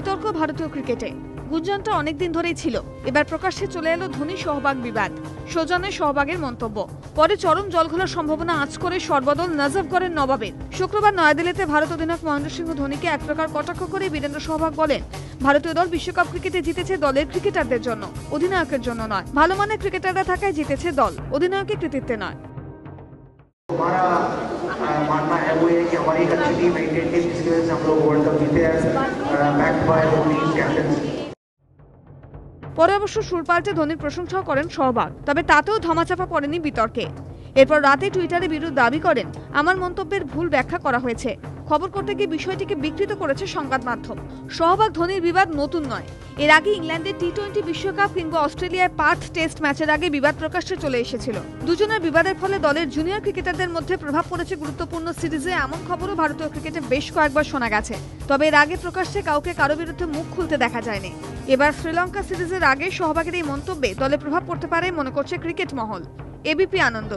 বিতর্ক ভারতীয় ক্রিকেটে। গুঞ্জনটা অনেকদিন ধরেই ছিল, এবার প্রকাশ্যে চলে এলো ধোনি সহবাগ বিবাদ। সৌজন্যে সহবাগের মন্তব্য, পরে চরম জলঘোলার সম্ভাবনা আঁচ করে সর্বদল নজফগড়ের নবাবের। শুক্রবার নয়াদিল্লিতে ভারত অধিনায়ক মহেন্দ্র সিংহ ধোনিকে এক প্রকার কটাক্ষ করে বীরেন্দ্র সহবাগ বলেন, ভারতীয় দল বিশ্বকাপ ক্রিকেটে জিতেছে দলের ক্রিকেটারদের জন্য, অধিনায়কের জন্য নয়। ভালো মানের ক্রিকেটাররা থাকায় জিতেছে দল, অধিনায়কের কৃতিত্বে নয়। हमारा मानना है वो है कि हमारी अच्छी टीम इंडियन टीम जिसकी वजह से हम लोग वर्ल्ड कप जीते हैं, बैक्ड बाय धोनी कैप्टनसी। পরে অবশ্য সুর পাল্টে ধোনির প্রশংসাও করেন সহবাগ, তবে তাতেও ধামাচাপা পড়েনি বিতর্কে। এরপর রাতে টুইটারে বিরুদ্ধ দাবি করেন, আমার মন্তব্যের ভুল ব্যাখ্যা করা হয়েছে। খবর করতে গিয়ে বিষয়টিকে বিকৃত করেছে সংবাদ মাধ্যম। সহবাগ ধোনির বিবাদ নতুন নয়, এর আগে ইংল্যান্ডের টি-20 বিশ্বকাপ কিংবা অস্ট্রেলিয়ায় পার্থ টেস্ট ম্যাচের আগে বিবাদ প্রকাশ্যে চলে এসেছিল। দুজনের বিবাদের ফলে দলের জুনিয়র ক্রিকেটারদের মধ্যে প্রভাব পড়েছে গুরুত্বপূর্ণ সিরিজে, এমন খবরও ভারতীয় ক্রিকেটে বেশ কয়েকবার শোনা গেছে। তবে এর আগে প্রকাশ্যে কাউকে কারো বিরুদ্ধে মুখ খুলতে দেখা যায়নি। এবার শ্রীলঙ্কা সিরিজের আগে সহবাগের এই মন্তব্যে দলে প্রভাব পড়তে পারে মনে করছে ক্রিকেট মহল। এবিপি আনন্দ।